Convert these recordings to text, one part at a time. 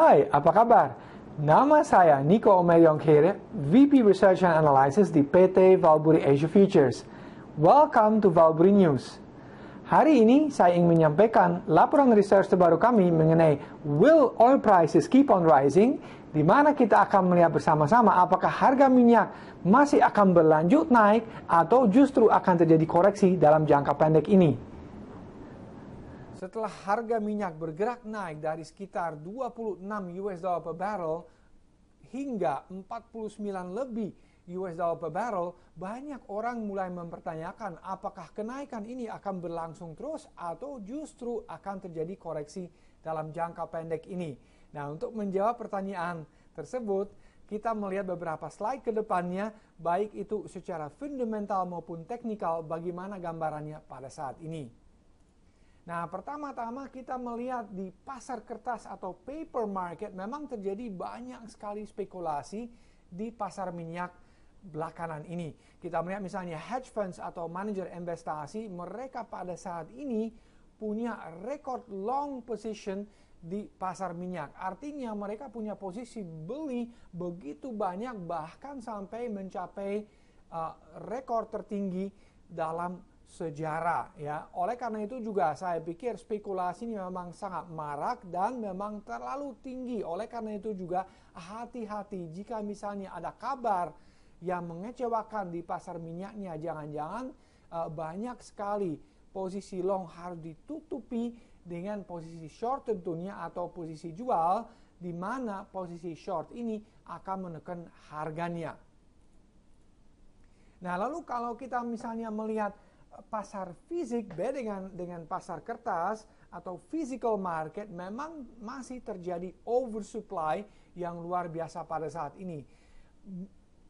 Hai, apa kabar? Nama saya Nico Omeyongkere, VP Research and Analysis di PT Valburi Asia Futures. Welcome to Valburi News. Hari ini saya ingin menyampaikan laporan research terbaru kami mengenai Will Oil Prices Keep on Rising, di mana kita akan melihat bersama-sama apakah harga minyak masih akan berlanjut naik atau justru akan terjadi koreksi dalam jangka pendek ini. Setelah harga minyak bergerak naik dari sekitar 26 US dollar per barrel hingga 49 lebih US dollar per barrel, banyak orang mulai mempertanyakan apakah kenaikan ini akan berlangsung terus atau justru akan terjadi koreksi dalam jangka pendek ini. Nah, untuk menjawab pertanyaan tersebut, kita melihat beberapa slide ke depannya, baik itu secara fundamental maupun teknikal, bagaimana gambarannya pada saat ini. Nah, pertama-tama kita melihat di pasar kertas atau paper market memang terjadi banyak sekali spekulasi di pasar minyak belakangan ini. Kita melihat misalnya hedge funds atau manajer investasi, mereka pada saat ini punya record long position di pasar minyak. Artinya mereka punya posisi beli begitu banyak, bahkan sampai mencapai rekor tertinggi dalam sejarah, ya. Oleh karena itu juga saya pikir spekulasi ini memang sangat marak dan memang terlalu tinggi. Oleh karena itu juga hati-hati jika misalnya ada kabar yang mengecewakan di pasar minyaknya, jangan-jangan banyak sekali posisi long harus ditutupi dengan posisi short tentunya atau posisi jual, di mana posisi short ini akan menekan harganya. Nah, lalu kalau kita misalnya melihat pasar fisik beda dengan pasar kertas atau physical market, memang masih terjadi oversupply yang luar biasa pada saat ini.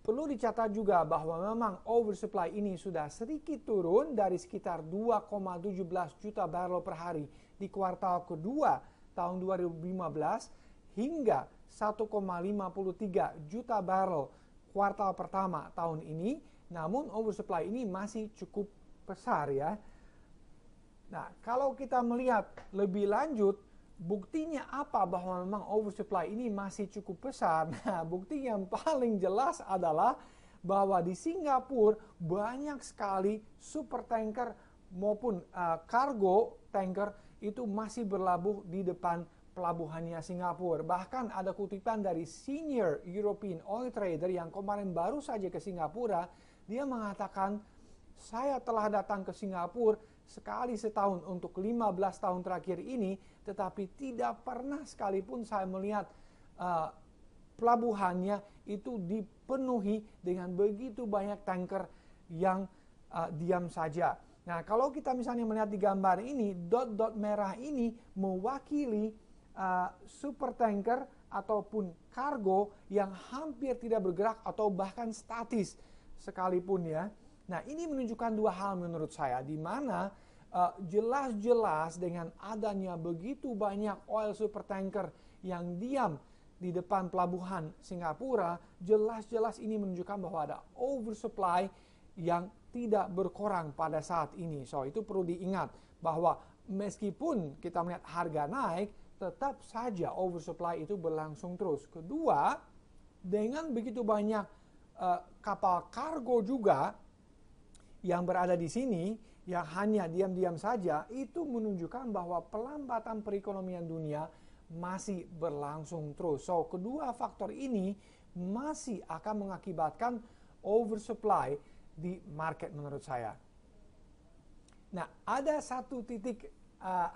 Perlu dicatat juga bahwa memang oversupply ini sudah sedikit turun dari sekitar 2,17 juta barrel per hari di kuartal kedua tahun 2015 hingga 1,53 juta barrel kuartal pertama tahun ini. Namun oversupply ini masih cukup besar, ya. Nah, kalau kita melihat lebih lanjut, buktinya apa bahwa memang oversupply ini masih cukup besar? Nah, bukti yang paling jelas adalah bahwa di Singapura banyak sekali super tanker maupun kargo tanker itu masih berlabuh di depan pelabuhannya Singapura. Bahkan ada kutipan dari senior European oil trader yang kemarin baru saja ke Singapura. Dia mengatakan, saya telah datang ke Singapura sekali setahun untuk 15 tahun terakhir ini, tetapi tidak pernah sekalipun saya melihat pelabuhannya itu dipenuhi dengan begitu banyak tanker yang diam saja. Nah, kalau kita misalnya melihat di gambar ini, dot-dot merah ini mewakili super tanker ataupun kargo yang hampir tidak bergerak atau bahkan statis sekalipun, ya. Nah, ini menunjukkan dua hal menurut saya, di mana jelas-jelas dengan adanya begitu banyak oil super tanker yang diam di depan pelabuhan Singapura, jelas-jelas ini menunjukkan bahwa ada oversupply yang tidak berkurang pada saat ini. So, itu perlu diingat bahwa meskipun kita melihat harga naik, tetap saja oversupply itu berlangsung terus. Kedua, dengan begitu banyak kapal kargo juga yang berada di sini, yang hanya diam-diam saja, itu menunjukkan bahwa pelambatan perekonomian dunia masih berlangsung terus. So, kedua faktor ini masih akan mengakibatkan oversupply di market menurut saya. Nah, ada satu titik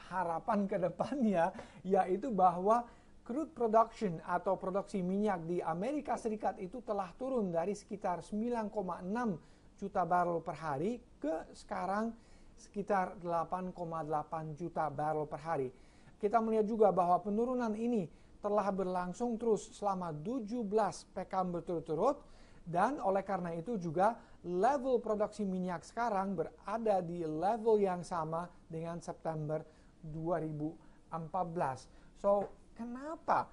harapan ke depannya, yaitu bahwa crude production atau produksi minyak di Amerika Serikat itu telah turun dari sekitar 9,6 juta barrel per hari ke sekarang sekitar 8,8 juta barrel per hari. Kita melihat juga bahwa penurunan ini telah berlangsung terus selama 17 pekan berturut-turut, dan oleh karena itu juga level produksi minyak sekarang berada di level yang sama dengan September 2014. So, kenapa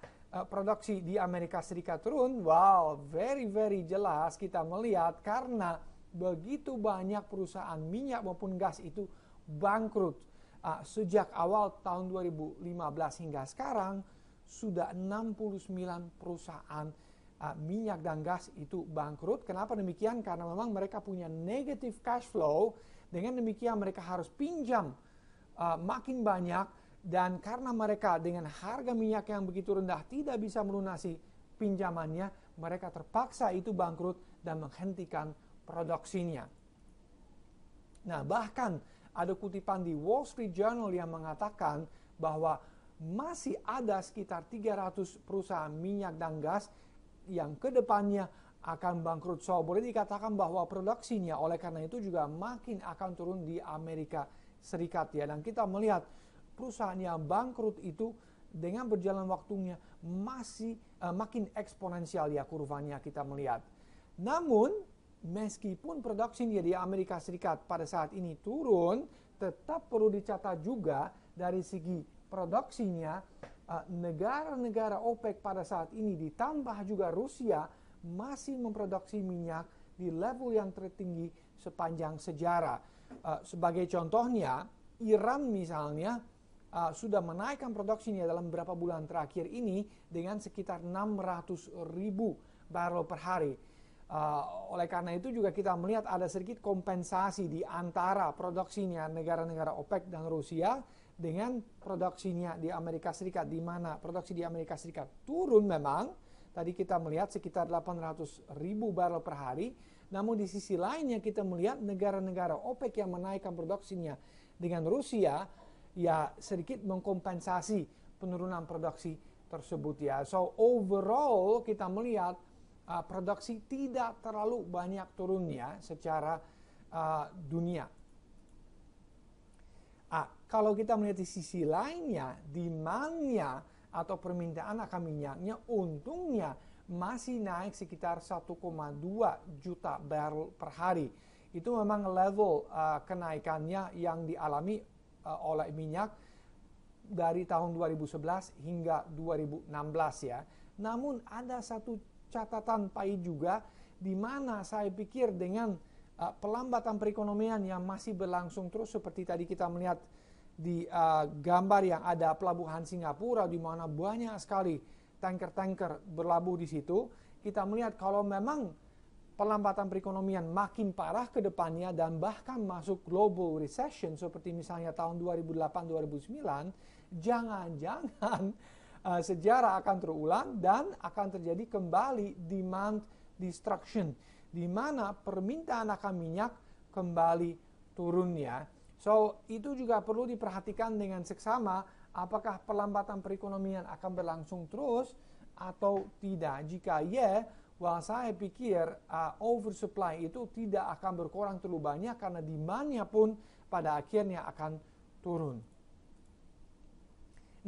produksi di Amerika Serikat turun? Wow, very jelas kita melihat karena begitu banyak perusahaan minyak maupun gas itu bangkrut. Sejak awal tahun 2015 hingga sekarang, sudah 69 perusahaan minyak dan gas itu bangkrut. Kenapa demikian? Karena memang mereka punya negative cash flow. Dengan demikian mereka harus pinjam makin banyak, dan karena mereka dengan harga minyak yang begitu rendah tidak bisa melunasi pinjamannya, mereka terpaksa itu bangkrut dan menghentikan produksinya. Nah, bahkan ada kutipan di Wall Street Journal yang mengatakan bahwa masih ada sekitar 300 perusahaan minyak dan gas yang kedepannya akan bangkrut. So, boleh dikatakan bahwa produksinya oleh karena itu juga makin akan turun di Amerika Serikat ya. Dan kita melihat perusahaan yang bangkrut itu dengan berjalan waktunya masih makin eksponensial ya kurvanya kita melihat. Namun, meskipun produksinya di Amerika Serikat pada saat ini turun, tetap perlu dicatat juga dari segi produksinya negara-negara OPEC pada saat ini ditambah juga Rusia masih memproduksi minyak di level yang tertinggi sepanjang sejarah. Sebagai contohnya, Iran misalnya sudah menaikkan produksinya dalam beberapa bulan terakhir ini dengan sekitar 600.000 barrel per hari. Oleh karena itu juga kita melihat ada sedikit kompensasi di antara produksinya negara-negara OPEC dan Rusia dengan produksinya di Amerika Serikat, di mana produksi di Amerika Serikat turun memang. Tadi kita melihat sekitar 800.000 barrel per hari. Namun di sisi lainnya kita melihat negara-negara OPEC yang menaikkan produksinya dengan Rusia ya sedikit mengkompensasi penurunan produksi tersebut ya. So overall kita melihat produksi tidak terlalu banyak turunnya secara dunia. Kalau kita melihat di sisi lainnya, demand-nya atau permintaan akan minyaknya untungnya masih naik sekitar 1,2 juta barrel per hari. Itu memang level kenaikannya yang dialami oleh minyak dari tahun 2011 hingga 2016 ya. Namun ada satu catatan pahit juga di mana saya pikir dengan pelambatan perekonomian yang masih berlangsung terus seperti tadi kita melihat di gambar yang ada pelabuhan Singapura di mana banyak sekali tanker-tanker berlabuh di situ, kita melihat kalau memang pelambatan perekonomian makin parah ke depannya dan bahkan masuk global recession seperti misalnya tahun 2008-2009, jangan-jangan sejarah akan terulang dan akan terjadi kembali demand destruction, di mana permintaan akan minyak kembali turunnya. So, itu juga perlu diperhatikan dengan seksama apakah pelambatan perekonomian akan berlangsung terus atau tidak. Jika saya pikir oversupply itu tidak akan berkurang terlalu banyak karena demand-nya pun pada akhirnya akan turun.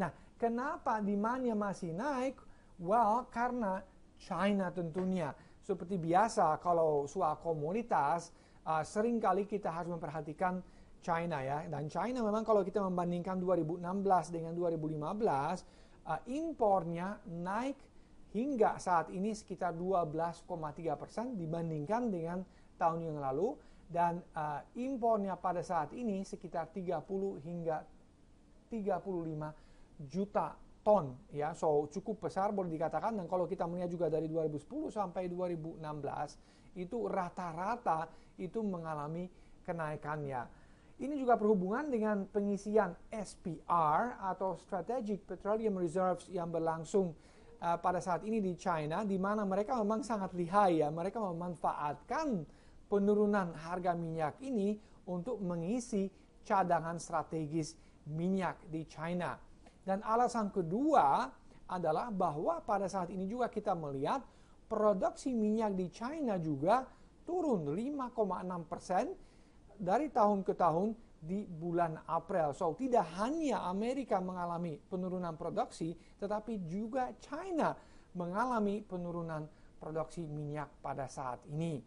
Nah, kenapa demand-nya masih naik? Well, karena China tentunya. Seperti biasa kalau soal komoditas, seringkali kita harus memperhatikan China ya. Dan China memang kalau kita membandingkan 2016 dengan 2015, impornya naik hingga saat ini sekitar 12,3% dibandingkan dengan tahun yang lalu. Dan impornya pada saat ini sekitar 30 hingga 35 juta ton ya. So cukup besar boleh dikatakan. Dan kalau kita melihat juga dari 2010 sampai 2016 itu rata-rata itu mengalami kenaikannya. Ini juga berhubungan dengan pengisian SPR atau Strategic Petroleum Reserves yang berlangsung pada saat ini di China, di mana mereka memang sangat lihai ya. Mereka memanfaatkan penurunan harga minyak ini untuk mengisi cadangan strategis minyak di China. Dan alasan kedua adalah bahwa pada saat ini juga kita melihat produksi minyak di China juga turun 5,6% dari tahun ke tahun di bulan April. So, tidak hanya Amerika mengalami penurunan produksi, tetapi juga China mengalami penurunan produksi minyak pada saat ini.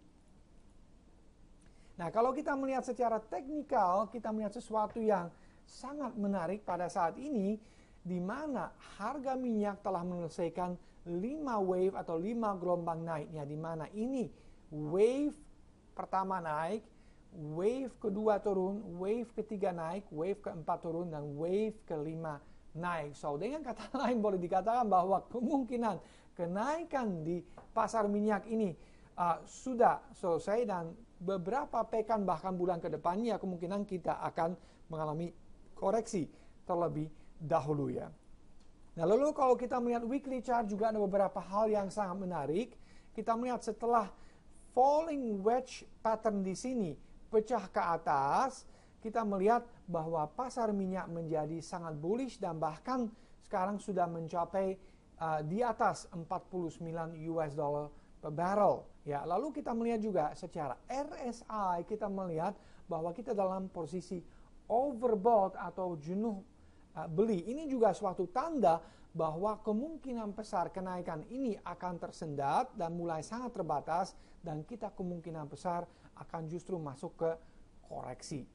Nah, kalau kita melihat secara teknikal, kita melihat sesuatu yang sangat menarik pada saat ini, di mana harga minyak telah menyelesaikan 5 wave atau 5 gelombang naiknya, di mana ini wave pertama naik, wave kedua turun, wave ketiga naik, wave keempat turun, dan wave kelima naik. So, dengan kata lain boleh dikatakan bahwa kemungkinan kenaikan di pasar minyak ini sudah selesai, dan beberapa pekan bahkan bulan ke depannya kemungkinan kita akan mengalami koreksi terlebih dahulu ya. Nah, lalu kalau kita melihat weekly chart juga ada beberapa hal yang sangat menarik. Kita melihat setelah falling wedge pattern di sini pecah ke atas, kita melihat bahwa pasar minyak menjadi sangat bullish dan bahkan sekarang sudah mencapai di atas 49 US dollar per barrel. Ya, lalu kita melihat juga secara RSI, kita melihat bahwa kita dalam posisi overbought atau jenuh beli. Ini juga suatu tanda bahwa kemungkinan besar kenaikan ini akan tersendat dan mulai sangat terbatas, dan kita kemungkinan besar akan justru masuk ke koreksi.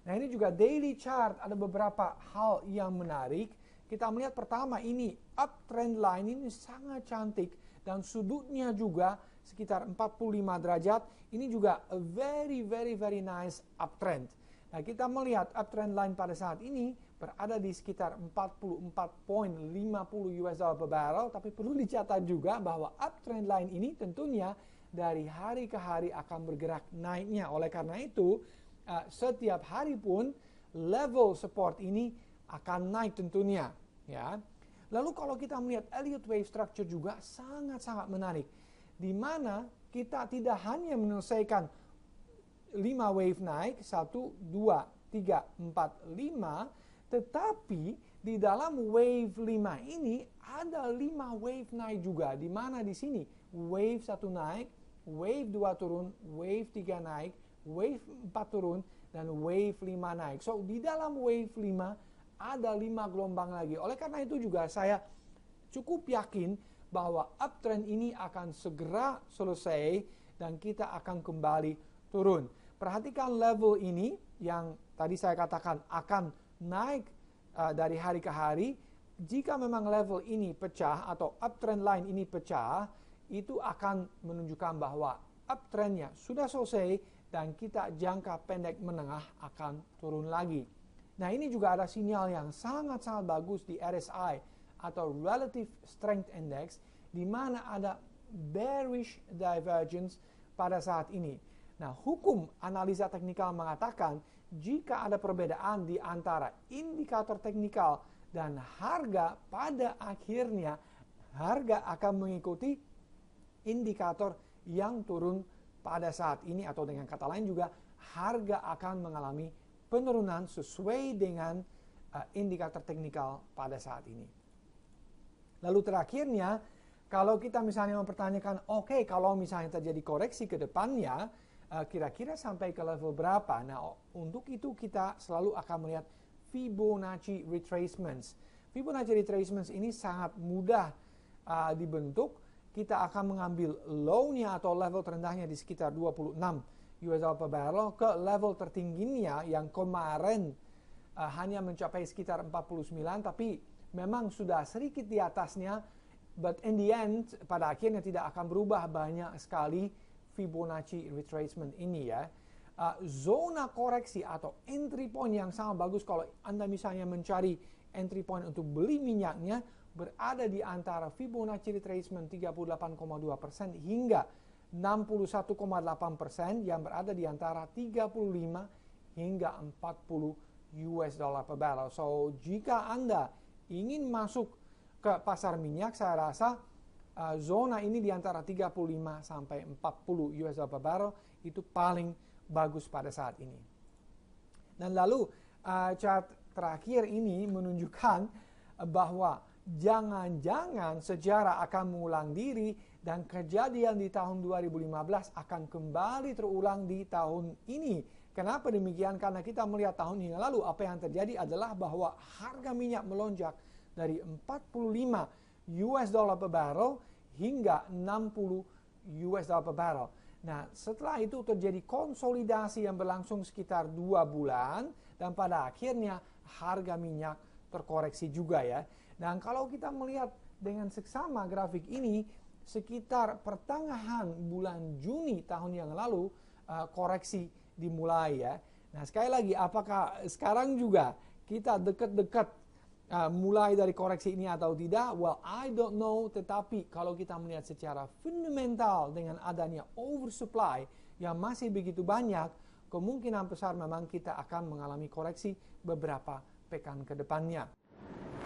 Nah, ini juga daily chart, ada beberapa hal yang menarik. Kita melihat pertama ini uptrend line ini sangat cantik dan sudutnya juga sekitar 45 derajat. Ini juga a very nice uptrend. Nah, kita melihat uptrend line pada saat ini berada di sekitar 44.50 US dollar per barrel, tapi perlu dicatat juga bahwa uptrend line ini tentunya dari hari ke hari akan bergerak naiknya. Oleh karena itu, setiap hari pun level support ini akan naik tentunya, ya. Lalu kalau kita melihat Elliott wave structure juga sangat-sangat menarik, di mana kita tidak hanya menyelesaikan 5 wave naik, 1, 2, 3, 4, 5, tetapi di dalam wave 5 ini ada 5 wave naik juga, di mana di sini wave 1 naik, wave 2 turun, wave 3 naik, wave 4 turun, dan wave 5 naik. So, di dalam wave 5 ada 5 gelombang lagi. Oleh karena itu juga saya cukup yakin bahwa uptrend ini akan segera selesai dan kita akan kembali turun. Perhatikan level ini yang tadi saya katakan akan naik dari hari ke hari. Jika memang level ini pecah atau uptrend line ini pecah, itu akan menunjukkan bahwa uptrendnya sudah selesai dan kita jangka pendek menengah akan turun lagi. Nah, ini juga ada sinyal yang sangat-sangat bagus di RSI atau Relative Strength Index, di mana ada bearish divergence pada saat ini. Nah, hukum analisa teknikal mengatakan jika ada perbedaan di antara indikator teknikal dan harga, pada akhirnya harga akan mengikuti indikator yang turun pada saat ini, atau dengan kata lain juga harga akan mengalami penurunan sesuai dengan indikator teknikal pada saat ini. Lalu terakhirnya, kalau kita misalnya mempertanyakan, oke, kalau misalnya terjadi koreksi ke depannya, kira-kira sampai ke level berapa? Nah, untuk itu kita selalu akan melihat Fibonacci retracements. Fibonacci retracements ini sangat mudah dibentuk. Kita akan mengambil low-nya atau level terendahnya di sekitar 26 US dollar per barrel ke level tertingginya yang kemarin hanya mencapai sekitar 49, tapi memang sudah sedikit di atasnya, but in the end pada akhirnya tidak akan berubah banyak sekali Fibonacci retracement ini ya. Zona koreksi atau entry point yang sangat bagus kalau Anda misalnya mencari entry point untuk beli minyaknya berada di antara Fibonacci retracement 38,2% hingga 61,8% yang berada di antara 35 hingga 40 US dollar per barrel. So, jika Anda ingin masuk ke pasar minyak, saya rasa zona ini di antara 35 sampai 40 US dollar per barrel itu paling bagus pada saat ini. Dan lalu chart terakhir ini menunjukkan bahwa jangan-jangan sejarah akan mengulang diri dan kejadian di tahun 2015 akan kembali terulang di tahun ini. Kenapa demikian? Karena kita melihat tahun yang lalu apa yang terjadi adalah bahwa harga minyak melonjak dari 45 US dollar per barrel hingga 60 US dollar per barrel. Nah, setelah itu terjadi konsolidasi yang berlangsung sekitar 2 bulan dan pada akhirnya harga minyak terkoreksi juga ya. Dan kalau kita melihat dengan seksama grafik ini, sekitar pertengahan bulan Juni tahun yang lalu koreksi dimulai ya. Nah, sekali lagi, apakah sekarang juga kita dekat-dekat mulai dari koreksi ini atau tidak? Well, I don't know, tetapi kalau kita melihat secara fundamental dengan adanya oversupply yang masih begitu banyak, kemungkinan besar memang kita akan mengalami koreksi beberapa pekan ke depannya.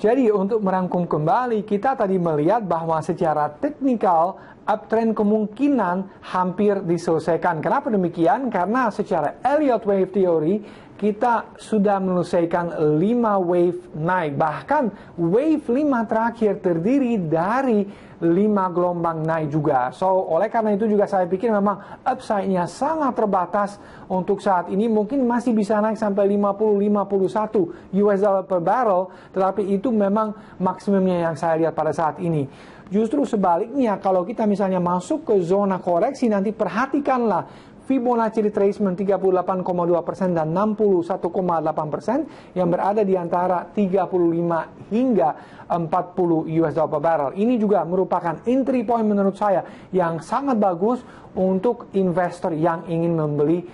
Jadi untuk merangkum kembali, kita tadi melihat bahwa secara teknikal uptrend kemungkinan hampir diselesaikan. Kenapa demikian? Karena secara Elliott Wave Theory kita sudah menyelesaikan 5 wave naik. Bahkan wave 5 terakhir terdiri dari 5 gelombang naik juga. So, oleh karena itu juga saya pikir memang upside-nya sangat terbatas untuk saat ini. Mungkin masih bisa naik sampai 50-51 US dollar per barrel. Tetapi itu memang maksimumnya yang saya lihat pada saat ini. Justru sebaliknya, kalau kita misalnya masuk ke zona koreksi, nanti perhatikanlah Fibonacci retracement 38,2% dan 61,8% yang berada di antara 35 hingga 40 US dollar per barrel. Ini juga merupakan entry point menurut saya yang sangat bagus untuk investor yang ingin membeli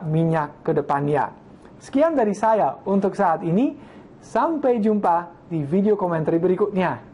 minyak ke depannya. Sekian dari saya untuk saat ini. Sampai jumpa di video komentar berikutnya.